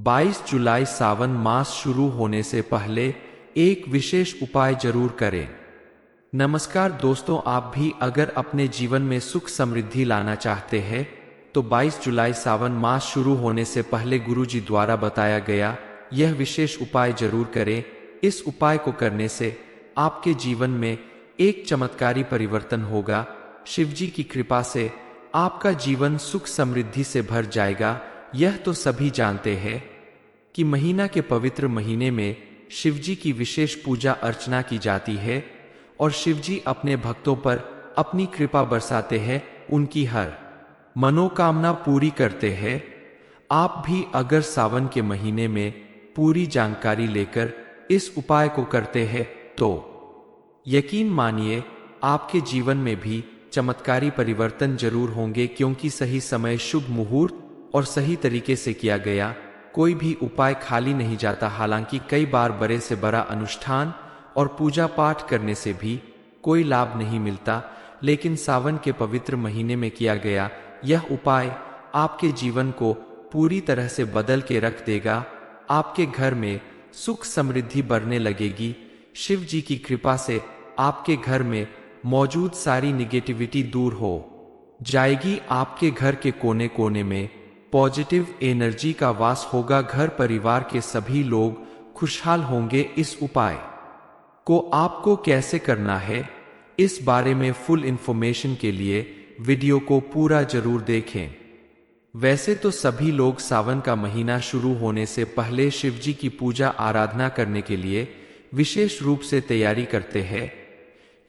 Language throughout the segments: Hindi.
22 जुलाई सावन मास शुरू होने से पहले एक विशेष उपाय जरूर करें। नमस्कार दोस्तों, आप भी अगर अपने जीवन में सुख समृद्धि लाना चाहते हैं तो 22 जुलाई सावन मास शुरू होने से पहले गुरुजी द्वारा बताया गया यह विशेष उपाय जरूर करें। इस उपाय को करने से आपके जीवन में एक चमत्कारी परिवर्तन होगा। शिवजी की कृपा से आपका जीवन सुख समृद्धि से भर जाएगा। यह तो सभी जानते हैं कि महीना के पवित्र महीने में शिवजी की विशेष पूजा अर्चना की जाती है और शिवजी अपने भक्तों पर अपनी कृपा बरसाते हैं, उनकी हर मनोकामना पूरी करते हैं। आप भी अगर सावन के महीने में पूरी जानकारी लेकर इस उपाय को करते हैं तो यकीन मानिए आपके जीवन में भी चमत्कारी परिवर्तन जरूर होंगे, क्योंकि सही समय, शुभ मुहूर्त और सही तरीके से किया गया कोई भी उपाय खाली नहीं जाता। हालांकि कई बार बड़े से बड़ा अनुष्ठान और पूजा पाठ करने से भी कोई लाभ नहीं मिलता, लेकिन सावन के पवित्र महीने में किया गया यह उपाय आपके जीवन को पूरी तरह से बदल के रख देगा। आपके घर में सुख समृद्धि बढ़ने लगेगी। शिव जी की कृपा से आपके घर में मौजूद सारी निगेटिविटी दूर हो जाएगी। आपके घर के कोने कोने में पॉजिटिव एनर्जी का वास होगा। घर परिवार के सभी लोग खुशहाल होंगे। इस उपाय को आपको कैसे करना है, इस बारे में फुल इंफॉर्मेशन के लिए वीडियो को पूरा जरूर देखें। वैसे तो सभी लोग सावन का महीना शुरू होने से पहले शिवजी की पूजा आराधना करने के लिए विशेष रूप से तैयारी करते हैं,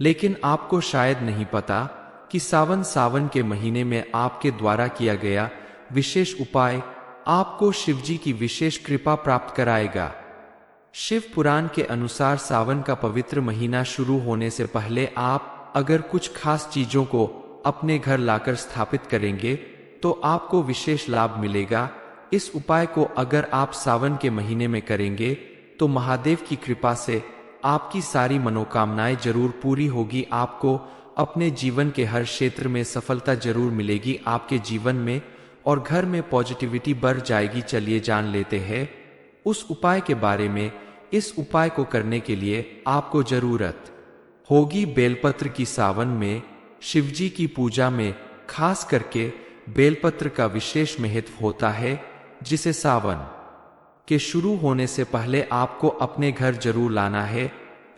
लेकिन आपको शायद नहीं पता कि सावन के महीने में आपके द्वारा किया गया विशेष उपाय आपको शिवजी की विशेष कृपा प्राप्त कराएगा। शिव पुराण के अनुसार सावन का पवित्र महीना शुरू होने से पहले आप अगर कुछ खास चीजों को अपने घर लाकर स्थापित करेंगे तो आपको विशेष लाभ मिलेगा। इस उपाय को अगर आप सावन के महीने में करेंगे तो महादेव की कृपा से आपकी सारी मनोकामनाएं जरूर पूरी होगी। आपको अपने जीवन के हर क्षेत्र में सफलता जरूर मिलेगी। आपके जीवन में और घर में पॉजिटिविटी बढ़ जाएगी। चलिए जान लेते हैं उस उपाय के बारे में। इस उपाय को करने के लिए आपको जरूरत होगी बेलपत्र की। सावन में शिवजी की पूजा में खास करके बेलपत्र का विशेष महत्व होता है, जिसे सावन के शुरू होने से पहले आपको अपने घर जरूर लाना है।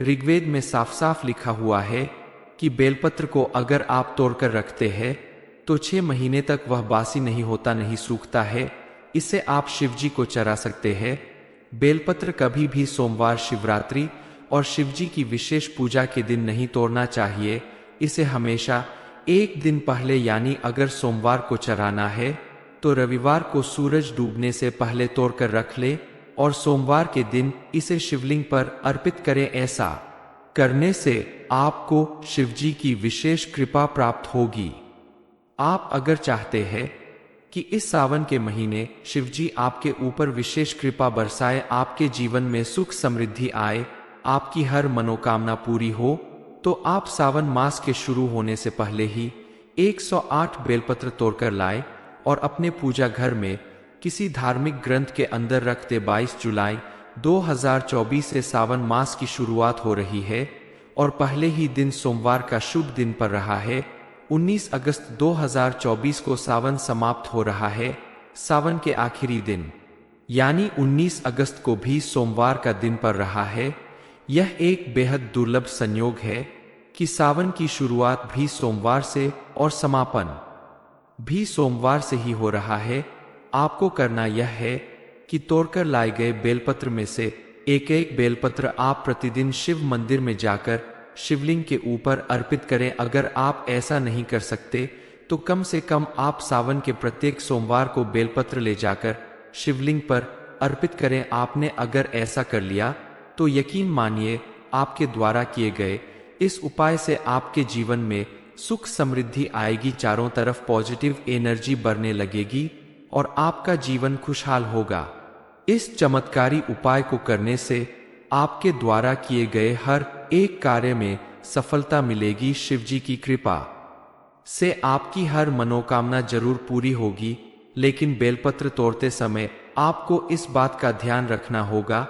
ऋग्वेद में साफ साफ लिखा हुआ है कि बेलपत्र को अगर आप तोड़कर रखते हैं तो 6 महीने तक वह बासी नहीं होता, नहीं सूखता है। इसे आप शिवजी को चढ़ा सकते हैं। बेलपत्र कभी भी सोमवार, शिवरात्रि और शिवजी की विशेष पूजा के दिन नहीं तोड़ना चाहिए। इसे हमेशा एक दिन पहले, यानी अगर सोमवार को चढ़ाना है तो रविवार को सूरज डूबने से पहले तोड़कर रख ले और सोमवार के दिन इसे शिवलिंग पर अर्पित करें। ऐसा करने से आपको शिवजी की विशेष कृपा प्राप्त होगी। आप अगर चाहते हैं कि इस सावन के महीने शिवजी आपके ऊपर विशेष कृपा बरसाए, आपके जीवन में सुख समृद्धि आए, आपकी हर मनोकामना पूरी हो, तो आप सावन मास के शुरू होने से पहले ही 108 बेलपत्र तोड़कर लाए और अपने पूजा घर में किसी धार्मिक ग्रंथ के अंदर रख दे। 22 जुलाई 2024 से सावन मास की शुरुआत हो रही है और पहले ही दिन सोमवार का शुभ दिन पर रहा है। 19 अगस्त 2024 को सावन समाप्त हो रहा है। सावन के आखिरी दिन यानी 19 अगस्त को भी सोमवार का दिन पर रहा है। यह एक बेहद दुर्लभ संयोग है कि सावन की शुरुआत भी सोमवार से और समापन भी सोमवार से ही हो रहा है। आपको करना यह है कि तोड़कर लाए गए बेलपत्र में से एक एक बेलपत्र आप प्रतिदिन शिव मंदिर में जाकर शिवलिंग के ऊपर अर्पित करें। अगर आप ऐसा नहीं कर सकते तो कम से कम आप सावन के प्रत्येक सोमवार को बेलपत्र ले जाकर शिवलिंग पर अर्पित करें। आपने अगर ऐसा कर लिया तो यकीन मानिए आपके द्वारा किए गए इस उपाय से आपके जीवन में सुख समृद्धि आएगी। चारों तरफ पॉजिटिव एनर्जी बढ़ने लगेगी और आपका जीवन खुशहाल होगा। इस चमत्कारी उपाय को करने से आपके द्वारा किए गए हर एक कार्य में सफलता मिलेगी। शिवजी की कृपा से आपकी हर मनोकामना जरूर पूरी होगी। लेकिन बेलपत्र तोड़ते समय आपको इस बात का ध्यान रखना होगा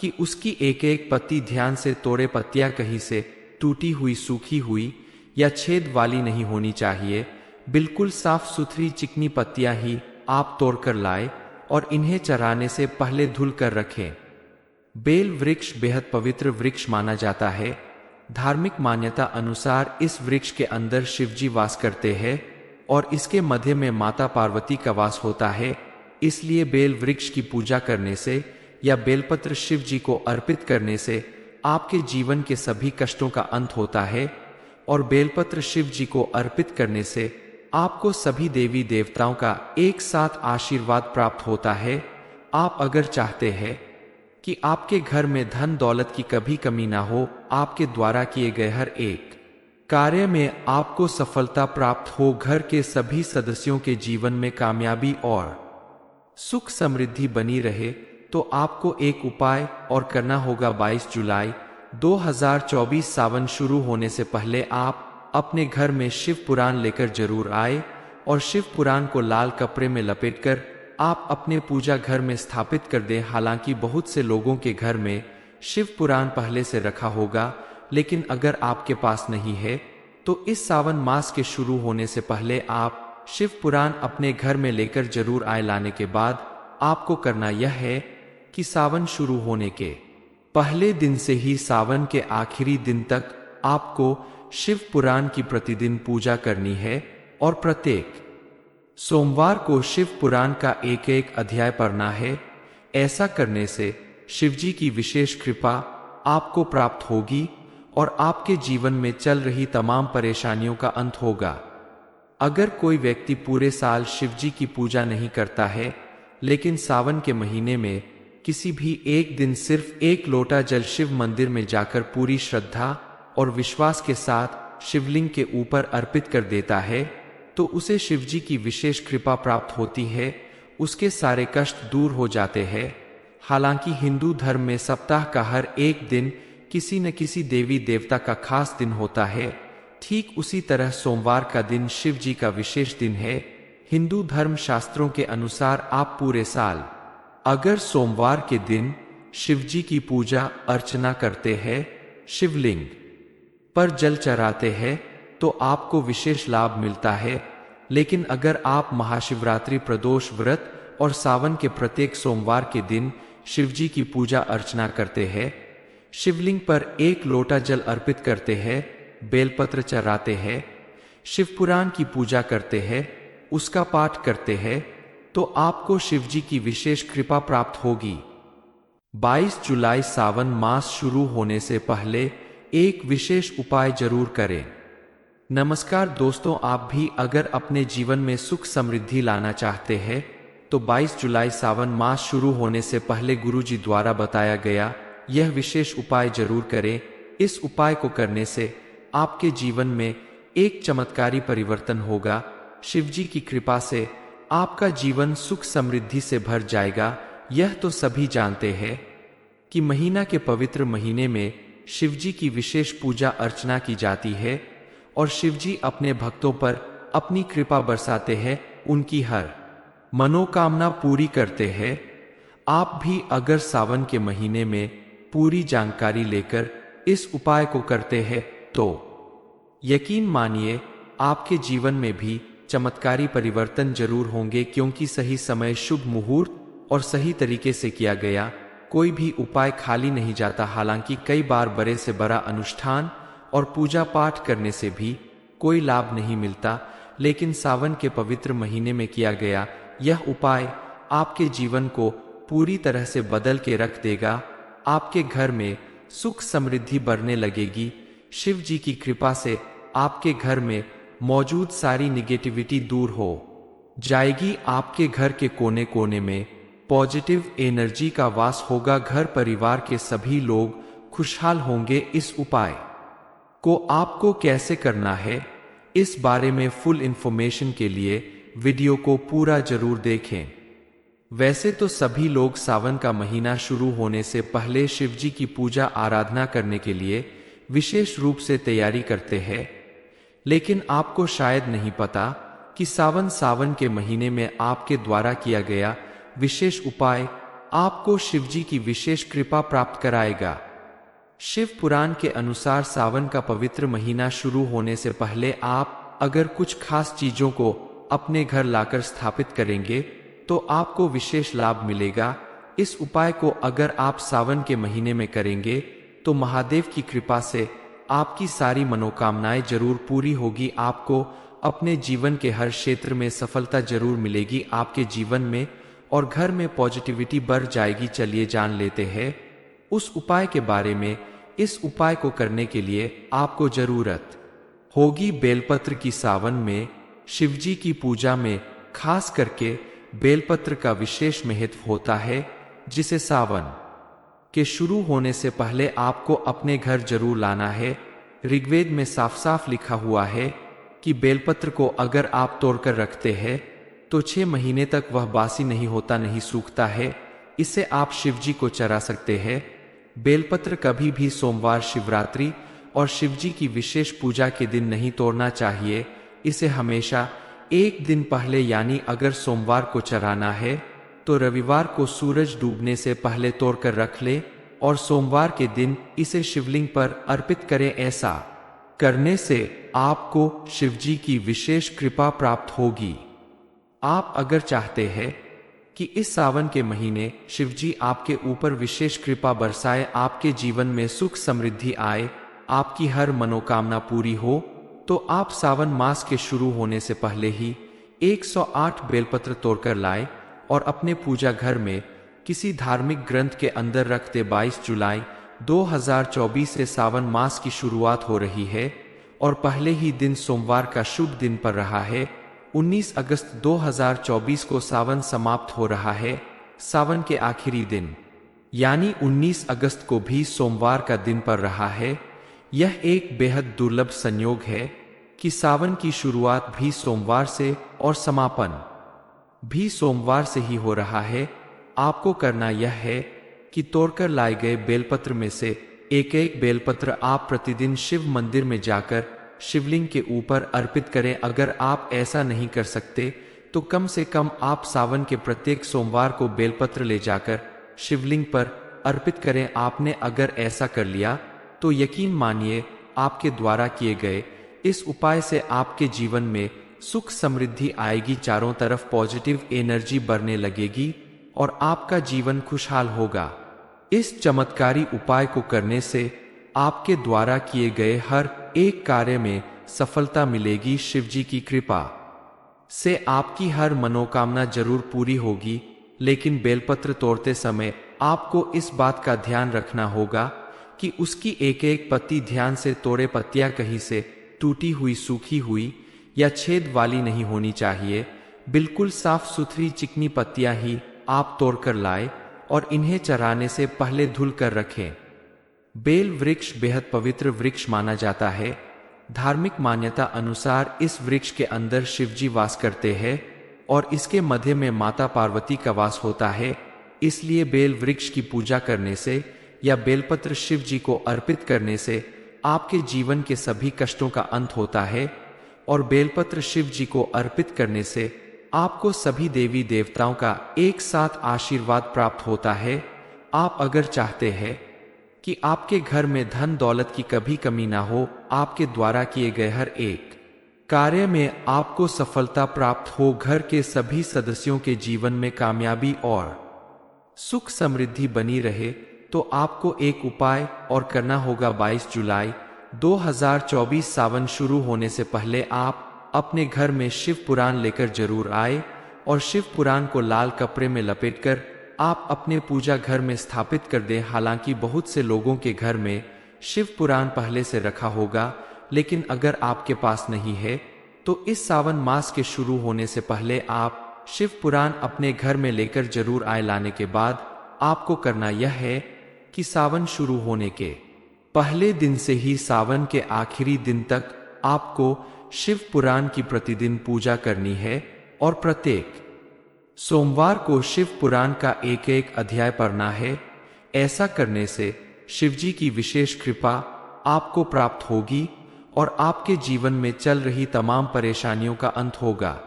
कि उसकी एक एक पत्ती ध्यान से तोड़े, पत्तियां कहीं से टूटी हुई, सूखी हुई या छेद वाली नहीं होनी चाहिए। बिल्कुल साफ सुथरी चिकनी पत्तियां ही आप तोड़कर लाए और इन्हें चढ़ाने से पहले धुल कर रखें। बेल वृक्ष बेहद पवित्र वृक्ष माना जाता है। धार्मिक मान्यता अनुसार इस वृक्ष के अंदर शिवजी वास करते हैं और इसके मध्य में माता पार्वती का वास होता है। इसलिए बेल वृक्ष की पूजा करने से या बेलपत्र शिव जी को अर्पित करने से आपके जीवन के सभी कष्टों का अंत होता है और बेलपत्र शिव जी को अर्पित करने से आपको सभी देवी देवताओं का एक साथ आशीर्वाद प्राप्त होता है। आप अगर चाहते हैं कि आपके घर में धन दौलत की कभी कमी ना हो, आपके द्वारा किए गए हर एक कार्य में आपको सफलता प्राप्त हो, घर के सभी सदस्यों के जीवन में कामयाबी और सुख समृद्धि बनी रहे, तो आपको एक उपाय और करना होगा। 22 जुलाई 2024 सावन शुरू होने से पहले आप अपने घर में शिव पुराण लेकर जरूर आए और शिव पुराण को लाल कपड़े में लपेटकर आप अपने पूजा घर में स्थापित कर दें। हालांकि बहुत से लोगों के घर में शिव पुराण पहले से रखा होगा, लेकिन अगर आपके पास नहीं है तो इस सावन मास के शुरू होने से पहले आप शिव पुराण अपने घर में लेकर जरूर आए। लाने के बाद आपको करना यह है कि सावन शुरू होने के पहले दिन से ही सावन के आखिरी दिन तक आपको शिव पुराण की प्रतिदिन पूजा करनी है और प्रत्येक सोमवार को शिव पुराण का एक एक अध्याय पढ़ना है। ऐसा करने से शिवजी की विशेष कृपा आपको प्राप्त होगी और आपके जीवन में चल रही तमाम परेशानियों का अंत होगा। अगर कोई व्यक्ति पूरे साल शिवजी की पूजा नहीं करता है, लेकिन सावन के महीने में किसी भी एक दिन सिर्फ एक लोटा जल शिव मंदिर में जाकर पूरी श्रद्धा और विश्वास के साथ शिवलिंग के ऊपर अर्पित कर देता है, तो उसे शिवजी की विशेष कृपा प्राप्त होती है, उसके सारे कष्ट दूर हो जाते हैं। हालांकि हिंदू धर्म में सप्ताह का हर एक दिन किसी न किसी देवी देवता का खास दिन होता है। ठीक उसी तरह सोमवार का दिन शिव जी का विशेष दिन है। हिंदू धर्म शास्त्रों के अनुसार आप पूरे साल अगर सोमवार के दिन शिवजी की पूजा अर्चना करते हैं, शिवलिंग पर जल चढ़ाते हैं, तो आपको विशेष लाभ मिलता है। लेकिन अगर आप महाशिवरात्रि, प्रदोष व्रत और सावन के प्रत्येक सोमवार के दिन शिवजी की पूजा अर्चना करते हैं, शिवलिंग पर एक लोटा जल अर्पित करते हैं, बेलपत्र चढ़ाते हैं, शिव पुराण की पूजा करते हैं, उसका पाठ करते हैं, तो आपको शिवजी की विशेष कृपा प्राप्त होगी। 22 जुलाई सावन मास शुरू होने से पहले एक विशेष उपाय जरूर करें। नमस्कार दोस्तों, आप भी अगर अपने जीवन में सुख समृद्धि लाना चाहते हैं तो 22 जुलाई सावन मास शुरू होने से पहले गुरुजी द्वारा बताया गया यह विशेष उपाय जरूर करें। इस उपाय को करने से आपके जीवन में एक चमत्कारी परिवर्तन होगा। शिवजी की कृपा से आपका जीवन सुख समृद्धि से भर जाएगा। यह तो सभी जानते हैं कि महीना के पवित्र महीने में शिवजी की विशेष पूजा अर्चना की जाती है और शिवजी अपने भक्तों पर अपनी कृपा बरसाते हैं, उनकी हर मनोकामना पूरी करते हैं। आप भी अगर सावन के महीने में पूरी जानकारी लेकर इस उपाय को करते हैं तो यकीन मानिए आपके जीवन में भी चमत्कारी परिवर्तन जरूर होंगे, क्योंकि सही समय, शुभ मुहूर्त और सही तरीके से किया गया कोई भी उपाय खाली नहीं जाता। हालांकि कई बार बड़े से बड़ा अनुष्ठान और पूजा पाठ करने से भी कोई लाभ नहीं मिलता, लेकिन सावन के पवित्र महीने में किया गया यह उपाय आपके जीवन को पूरी तरह से बदल के रख देगा। आपके घर में सुख समृद्धि बढ़ने लगेगी। शिव जी की कृपा से आपके घर में मौजूद सारी निगेटिविटी दूर हो जाएगी। आपके घर के कोने कोने में पॉजिटिव एनर्जी का वास होगा। घर परिवार के सभी लोग खुशहाल होंगे। इस उपाय को आपको कैसे करना है, इस बारे में फुल इंफॉर्मेशन के लिए वीडियो को पूरा जरूर देखें। वैसे तो सभी लोग सावन का महीना शुरू होने से पहले शिवजी की पूजा आराधना करने के लिए विशेष रूप से तैयारी करते हैं, लेकिन आपको शायद नहीं पता कि सावन के महीने में आपके द्वारा किया गया विशेष उपाय आपको शिवजी की विशेष कृपा प्राप्त कराएगा। शिव पुराण के अनुसार सावन का पवित्र महीना शुरू होने से पहले आप अगर कुछ खास चीजों को अपने घर लाकर स्थापित करेंगे तो आपको विशेष लाभ मिलेगा। इस उपाय को अगर आप सावन के महीने में करेंगे तो महादेव की कृपा से आपकी सारी मनोकामनाएं जरूर पूरी होगी। आपको अपने जीवन के हर क्षेत्र में सफलता जरूर मिलेगी। आपके जीवन में और घर में पॉजिटिविटी बढ़ जाएगी। चलिए जान लेते हैं उस उपाय के बारे में। इस उपाय को करने के लिए आपको जरूरत होगी बेलपत्र की। सावन में शिवजी की पूजा में खास करके बेलपत्र का विशेष महत्व होता है, जिसे सावन के शुरू होने से पहले आपको अपने घर जरूर लाना है। ऋग्वेद में साफ साफ लिखा हुआ है कि बेलपत्र को अगर आप तोड़कर रखते हैं तो 6 महीने तक वह बासी नहीं होता, नहीं सूखता है। इसे आप शिवजी को चढ़ा सकते हैं। बेलपत्र कभी भी सोमवार, शिवरात्रि और शिवजी की विशेष पूजा के दिन नहीं तोड़ना चाहिए। इसे हमेशा एक दिन पहले, यानी अगर सोमवार को चढ़ाना है तो रविवार को सूरज डूबने से पहले तोड़कर रख ले और सोमवार के दिन इसे शिवलिंग पर अर्पित करें। ऐसा करने से आपको शिवजी की विशेष कृपा प्राप्त होगी। आप अगर चाहते हैं कि इस सावन के महीने शिवजी आपके ऊपर विशेष कृपा बरसाए, आपके जीवन में सुख समृद्धि आए, आपकी हर मनोकामना पूरी हो, तो आप सावन मास के शुरू होने से पहले ही 108 बेलपत्र तोड़कर लाए और अपने पूजा घर में किसी धार्मिक ग्रंथ के अंदर रख दे। 22 जुलाई 2024 से सावन मास की शुरुआत हो रही है और पहले ही दिन सोमवार का शुभ दिन पर रहा है। 19 अगस्त 2024 को सावन समाप्त हो रहा है। सावन के आखिरी दिन यानी 19 अगस्त को भी सोमवार का दिन पर रहा है। यह एक बेहद दुर्लभ संयोग है कि सावन की शुरुआत भी सोमवार से और समापन भी सोमवार से ही हो रहा है। आपको करना यह है कि तोड़कर लाए गए बेलपत्र में से एक एक बेलपत्र आप प्रतिदिन शिव मंदिर में जाकर शिवलिंग के ऊपर अर्पित करें। अगर आप ऐसा नहीं कर सकते तो कम से कम आप सावन के प्रत्येक सोमवार को बेलपत्र ले जाकर शिवलिंग पर अर्पित करें। आपने अगर ऐसा कर लिया तो यकीन मानिए आपके द्वारा किए गए इस उपाय से आपके जीवन में सुख समृद्धि आएगी। चारों तरफ पॉजिटिव एनर्जी बढ़ने लगेगी और आपका जीवन खुशहाल होगा। इस चमत्कारी उपाय को करने से आपके द्वारा किए गए हर एक कार्य में सफलता मिलेगी। शिवजी की कृपा से आपकी हर मनोकामना जरूर पूरी होगी। लेकिन बेलपत्र तोड़ते समय आपको इस बात का ध्यान रखना होगा कि उसकी एक एक पत्ती ध्यान से तोड़े। पत्तियां कहीं से टूटी हुई, सूखी हुई या छेद वाली नहीं होनी चाहिए। बिल्कुल साफ सुथरी चिकनी पत्तियां ही आप तोड़कर लाए और इन्हें चढ़ाने से पहले धुल कर रखें। बेल वृक्ष बेहद पवित्र वृक्ष माना जाता है। धार्मिक मान्यता अनुसार इस वृक्ष के अंदर शिवजी वास करते हैं और इसके मध्य में माता पार्वती का वास होता है। इसलिए बेल वृक्ष की पूजा करने से या बेलपत्र शिव जी को अर्पित करने से आपके जीवन के सभी कष्टों का अंत होता है और बेलपत्र शिव जी को अर्पित करने से आपको सभी देवी देवताओं का एक साथ आशीर्वाद प्राप्त होता है। आप अगर चाहते हैं कि आपके घर में धन दौलत की कभी कमी ना हो, आपके द्वारा किए गए हर एक कार्य में आपको सफलता प्राप्त हो, घर के सभी सदस्यों के जीवन में कामयाबी और सुख समृद्धि बनी रहे, तो आपको एक उपाय और करना होगा। 22 जुलाई 2024 सावन शुरू होने से पहले आप अपने घर में शिव पुराण लेकर जरूर आए और शिव पुराण को लाल कपड़े में लपेटकर आप अपने पूजा घर में स्थापित कर दें। हालांकि बहुत से लोगों के घर में शिव पुराण पहले से रखा होगा, लेकिन अगर आपके पास नहीं है तो इस सावन मास के शुरू होने से पहले आप शिव पुराण अपने घर में लेकर जरूर आए। लाने के बाद आपको करना यह है कि सावन शुरू होने के पहले दिन से ही सावन के आखिरी दिन तक आपको शिव पुराण की प्रतिदिन पूजा करनी है और प्रत्येक सोमवार को शिव पुराण का एक एक अध्याय पढ़ना है। ऐसा करने से शिवजी की विशेष कृपा आपको प्राप्त होगी और आपके जीवन में चल रही तमाम परेशानियों का अंत होगा।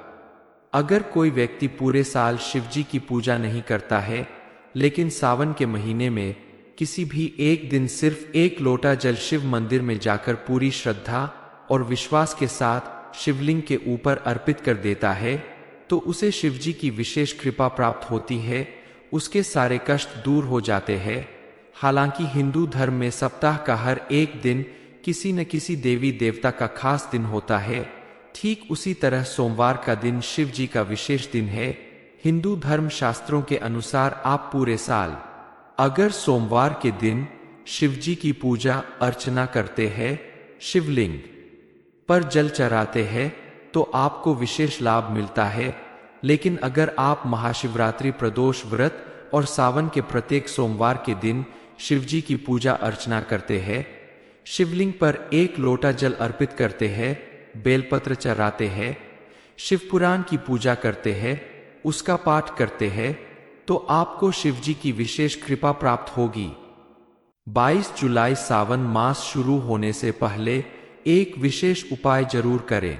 अगर कोई व्यक्ति पूरे साल शिव जी की पूजा नहीं करता है, लेकिन सावन के महीने में किसी भी एक दिन सिर्फ एक लोटा जल शिव मंदिर में जाकर पूरी श्रद्धा और विश्वास के साथ शिवलिंग के ऊपर अर्पित कर देता है, तो उसे शिव जी की विशेष कृपा प्राप्त होती है, उसके सारे कष्ट दूर हो जाते हैं। हालांकि हिंदू धर्म में सप्ताह का हर एक दिन किसी न किसी देवी देवता का खास दिन होता है। ठीक उसी तरह सोमवार का दिन शिव जी का विशेष दिन है। हिंदू धर्म शास्त्रों के अनुसार आप पूरे साल अगर सोमवार के दिन शिव जी की पूजा अर्चना करते हैं, शिवलिंग पर जल चढ़ाते हैं, तो आपको विशेष लाभ मिलता है। लेकिन अगर आप महाशिवरात्रि प्रदोष व्रत और सावन के प्रत्येक सोमवार के दिन शिव जी की पूजा अर्चना करते हैं, शिवलिंग पर एक लोटा जल अर्पित करते हैं, बेलपत्र चढ़ाते हैं, शिव पुराण की पूजा करते हैं, उसका पाठ करते हैं, तो आपको शिव जी की विशेष कृपा प्राप्त होगी। 22 जुलाई सावन मास शुरू होने से पहले एक विशेष उपाय जरूर करें।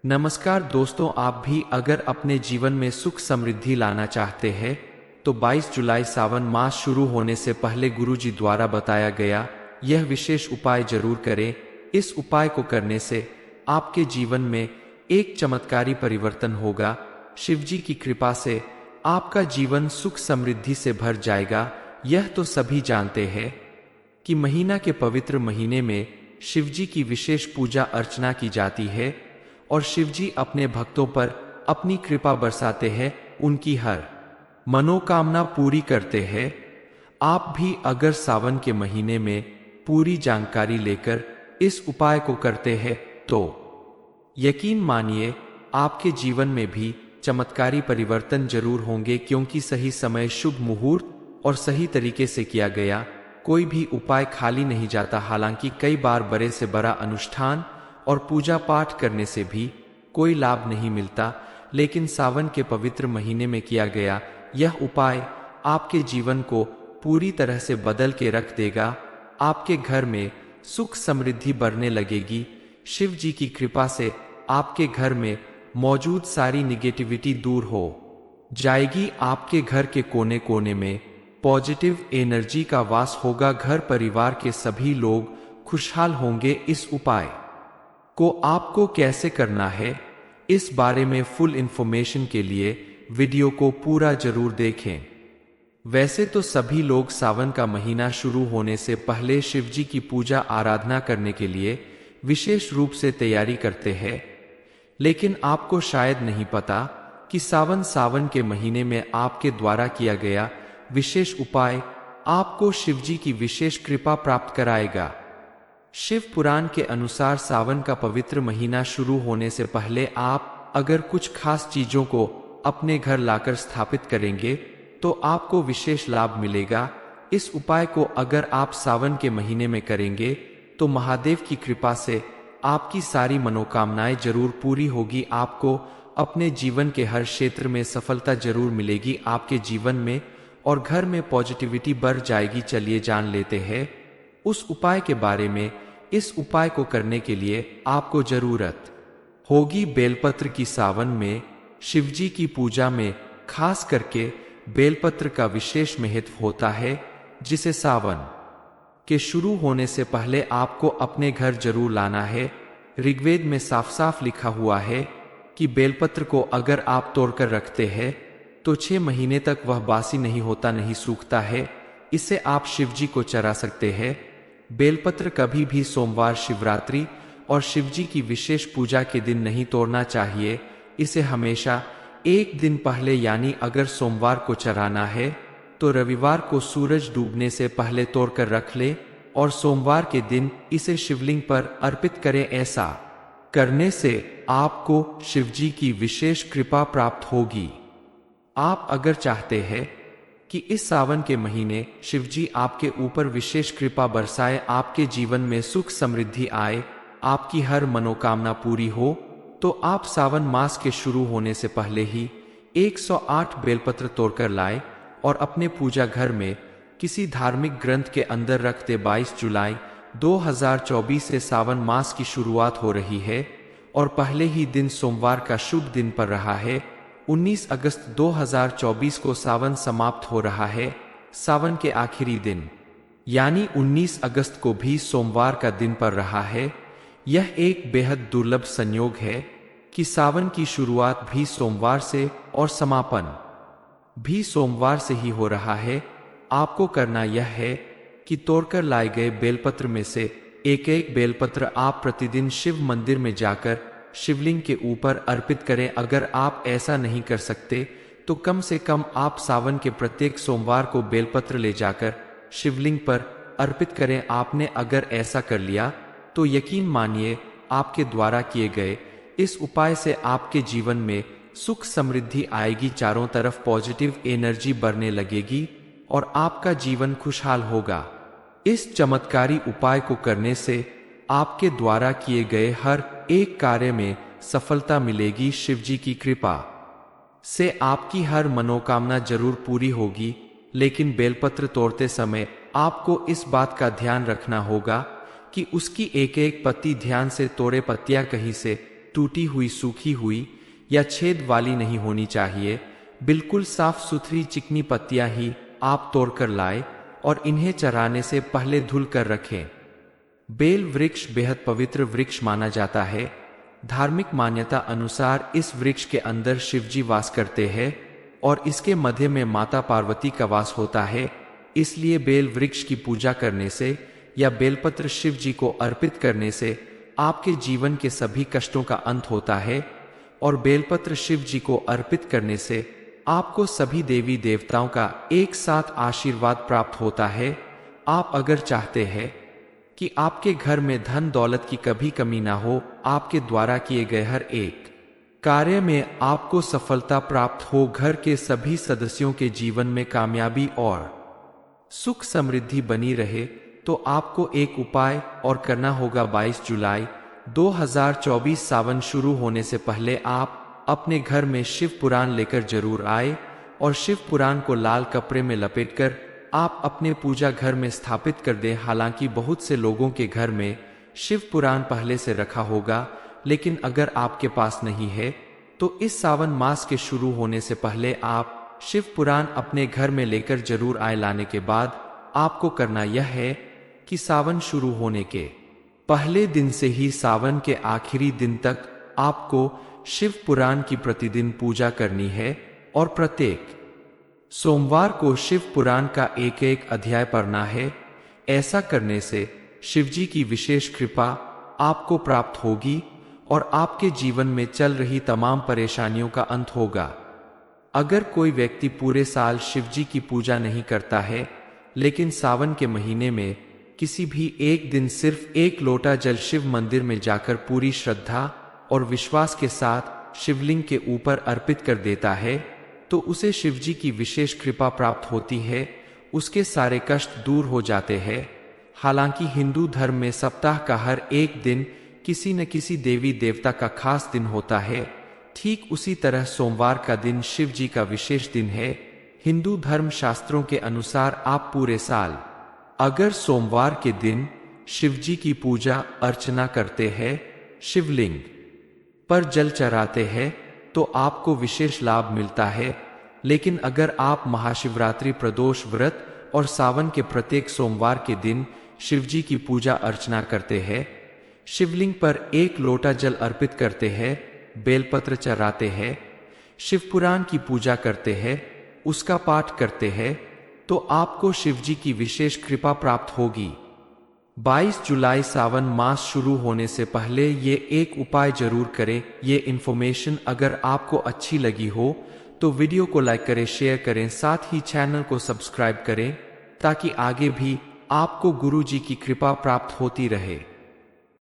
नमस्कार दोस्तों, आप भी अगर अपने जीवन में सुख समृद्धि लाना चाहते हैं, तो 22 जुलाई सावन मास शुरू होने से पहले गुरुजी द्वारा बताया गया यह विशेष उपाय जरूर करें। इस उपाय को करने से आपके जीवन में एक चमत्कारी परिवर्तन होगा। शिवजी की कृपा से आपका जीवन सुख समृद्धि से भर जाएगा। यह तो सभी जानते हैं कि महीना के पवित्र महीने में शिवजी की विशेष पूजा अर्चना की जाती है और शिवजी अपने भक्तों पर अपनी कृपा बरसाते हैं, उनकी हर मनोकामना पूरी करते हैं। आप भी अगर सावन के महीने में पूरी जानकारी लेकर इस उपाय को करते हैं, तो यकीन मानिए आपके जीवन में भी चमत्कारी परिवर्तन जरूर होंगे, क्योंकि सही समय, शुभ मुहूर्त और सही तरीके से किया गया कोई भी उपाय खाली नहीं जाता। हालांकि कई बार बड़े से बड़ा अनुष्ठान और पूजा पाठ करने से भी कोई लाभ नहीं मिलता, लेकिन सावन के पवित्र महीने में किया गया यह उपाय आपके जीवन को पूरी तरह से बदल के रख देगा। आपके घर में सुख समृद्धि बढ़ने लगेगी। शिव जी की कृपा से आपके घर में मौजूद सारी निगेटिविटी दूर हो जाएगी। आपके घर के कोने कोने में पॉजिटिव एनर्जी का वास होगा। घर परिवार के सभी लोग खुशहाल होंगे। इस उपाय को आपको कैसे करना है, इस बारे में फुल इंफॉर्मेशन के लिए वीडियो को पूरा जरूर देखें। वैसे तो सभी लोग सावन का महीना शुरू होने से पहले शिव जी की पूजा आराधना करने के लिए विशेष रूप से तैयारी करते हैं, लेकिन आपको शायद नहीं पता कि सावन के महीने में आपके द्वारा किया गया विशेष उपाय आपको शिव जी की विशेष कृपा प्राप्त कराएगा। शिव पुराण के अनुसार सावन का पवित्र महीना शुरू होने से पहले आप अगर कुछ खास चीजों को अपने घर लाकर स्थापित करेंगे, तो आपको विशेष लाभ मिलेगा। इस उपाय को अगर आप सावन के महीने में करेंगे, तो महादेव की कृपा से आपकी सारी मनोकामनाएं जरूर पूरी होगी। आपको अपने जीवन के हर क्षेत्र में सफलता जरूर मिलेगी। आपके जीवन में और घर में पॉजिटिविटी बढ़ जाएगी। चलिए जान लेते हैं उस उपाय के बारे में। इस उपाय को करने के लिए आपको जरूरत होगी बेलपत्र की। सावन में शिवजी की पूजा में खास करके बेलपत्र का विशेष महत्व होता है, जिसे सावन के शुरू होने से पहले आपको अपने घर जरूर लाना है। ऋग्वेद में साफ साफ लिखा हुआ है कि बेलपत्र को अगर आप तोड़कर रखते हैं, तो 6 महीने तक वह बासी नहीं होता, नहीं सूखता है। इसे आप शिवजी को चढ़ा सकते हैं। बेलपत्र कभी भी सोमवार, शिवरात्रि और शिवजी की विशेष पूजा के दिन नहीं तोड़ना चाहिए। इसे हमेशा एक दिन पहले, यानी अगर सोमवार को चढ़ाना है तो रविवार को सूरज डूबने से पहले तोड़कर रख ले और सोमवार के दिन इसे शिवलिंग पर अर्पित करें। ऐसा करने से आपको शिवजी की विशेष कृपा प्राप्त होगी। आप अगर चाहते हैं कि इस सावन के महीने शिवजी आपके ऊपर विशेष कृपा बरसाए, आपके जीवन में सुख समृद्धि आए, आपकी हर मनोकामना पूरी हो, तो आप सावन मास के शुरू होने से पहले ही 108 बेलपत्र तोड़कर लाए और अपने पूजा घर में किसी धार्मिक ग्रंथ के अंदर रख दे। 22 जुलाई 2024 से सावन मास की शुरुआत हो रही है और पहले ही दिन सोमवार का शुभ दिन पर रहा है। 19 अगस्त 2024 को सावन समाप्त हो रहा है। सावन के आखिरी दिन यानी 19 अगस्त को भी सोमवार का दिन पर रहा है। यह एक बेहद दुर्लभ संयोग है कि सावन की शुरुआत भी सोमवार से और समापन भी सोमवार से ही हो रहा है। आपको करना यह है कि तोड़कर लाए गए बेलपत्र में से एक एक बेलपत्र आप प्रतिदिन शिव मंदिर में जाकर शिवलिंग के ऊपर अर्पित करें। अगर आप ऐसा नहीं कर सकते तो कम से कम आप सावन के प्रत्येक सोमवार को बेलपत्र ले जाकर शिवलिंग पर अर्पित करें। आपने अगर ऐसा कर लिया तो यकीन मानिए आपके द्वारा किए गए इस उपाय से आपके जीवन में सुख समृद्धि आएगी, चारों तरफ पॉजिटिव एनर्जी बढ़ने लगेगी और आपका जीवन खुशहाल होगा। इस चमत्कारी उपाय को करने से आपके द्वारा किए गए हर एक कार्य में सफलता मिलेगी। शिवजी की कृपा से आपकी हर मनोकामना जरूर पूरी होगी। लेकिन बेलपत्र तोड़ते समय आपको इस बात का ध्यान रखना होगा कि उसकी एक एक पत्ती ध्यान से तोड़े। पत्तियां कहीं से टूटी हुई, सूखी हुई या छेद वाली नहीं होनी चाहिए। बिल्कुल साफ सुथरी चिकनी पत्तियां ही आप तोड़कर लाए और इन्हें चराने से पहले धुल कर रखें। बेल वृक्ष बेहद पवित्र वृक्ष माना जाता है। धार्मिक मान्यता अनुसार इस वृक्ष के अंदर शिवजी वास करते हैं और इसके मध्य में माता पार्वती का वास होता है। इसलिए बेल वृक्ष की पूजा करने से या बेलपत्र शिव जी को अर्पित करने से आपके जीवन के सभी कष्टों का अंत होता है और बेलपत्र शिव जी को अर्पित करने से आपको सभी देवी देवताओं का एक साथ आशीर्वाद प्राप्त होता है। आप अगर चाहते हैं कि आपके घर में धन दौलत की कभी कमी ना हो, आपके द्वारा किए गए हर एक कार्य में आपको सफलता प्राप्त हो, घर के सभी सदस्यों के जीवन में कामयाबी और सुख समृद्धि बनी रहे, तो आपको एक उपाय और करना होगा। 22 जुलाई 2024 सावन शुरू होने से पहले आप अपने घर में शिव पुराण लेकर जरूर आए और शिव पुराण को लाल कपड़े में लपेटकर आप अपने पूजा घर में स्थापित कर दें। हालांकि बहुत से लोगों के घर में शिव पुराण पहले से रखा होगा, लेकिन अगर आपके पास नहीं है तो इस सावन मास के शुरू होने से पहले आप शिव पुराण अपने घर में लेकर जरूर आए। लाने के बाद आपको करना यह है कि सावन शुरू होने के पहले दिन से ही सावन के आखिरी दिन तक आपको शिव पुराण की प्रतिदिन पूजा करनी है और प्रत्येक सोमवार को शिव पुराण का एक एक अध्याय पढ़ना है। ऐसा करने से शिवजी की विशेष कृपा आपको प्राप्त होगी और आपके जीवन में चल रही तमाम परेशानियों का अंत होगा। अगर कोई व्यक्ति पूरे साल शिवजी की पूजा नहीं करता है, लेकिन सावन के महीने में किसी भी एक दिन सिर्फ एक लोटा जल शिव मंदिर में जाकर पूरी श्रद्धा और विश्वास के साथ शिवलिंग के ऊपर अर्पित कर देता है, तो उसे शिवजी की विशेष कृपा प्राप्त होती है, उसके सारे कष्ट दूर हो जाते हैं। हालांकि हिंदू धर्म में सप्ताह का हर एक दिन किसी न किसी देवी देवता का खास दिन होता है। ठीक उसी तरह सोमवार का दिन शिव जी का विशेष दिन है। हिंदू धर्म शास्त्रों के अनुसार आप पूरे साल अगर सोमवार के दिन शिवजी की पूजा अर्चना करते हैं, शिवलिंग पर जल चढ़ाते हैं, तो आपको विशेष लाभ मिलता है। लेकिन अगर आप महाशिवरात्रि, प्रदोष व्रत और सावन के प्रत्येक सोमवार के दिन शिवजी की पूजा अर्चना करते हैं, शिवलिंग पर एक लोटा जल अर्पित करते हैं, बेलपत्र चढ़ाते हैं, शिव पुराण की पूजा करते हैं, उसका पाठ करते हैं, तो आपको शिवजी की विशेष कृपा प्राप्त होगी। 22 जुलाई सावन मास शुरू होने से पहले ये एक उपाय जरूर करें। ये इन्फॉर्मेशन अगर आपको अच्छी लगी हो तो वीडियो को लाइक करें, शेयर करें, साथ ही चैनल को सब्सक्राइब करें ताकि आगे भी आपको गुरु जी की कृपा प्राप्त होती रहे।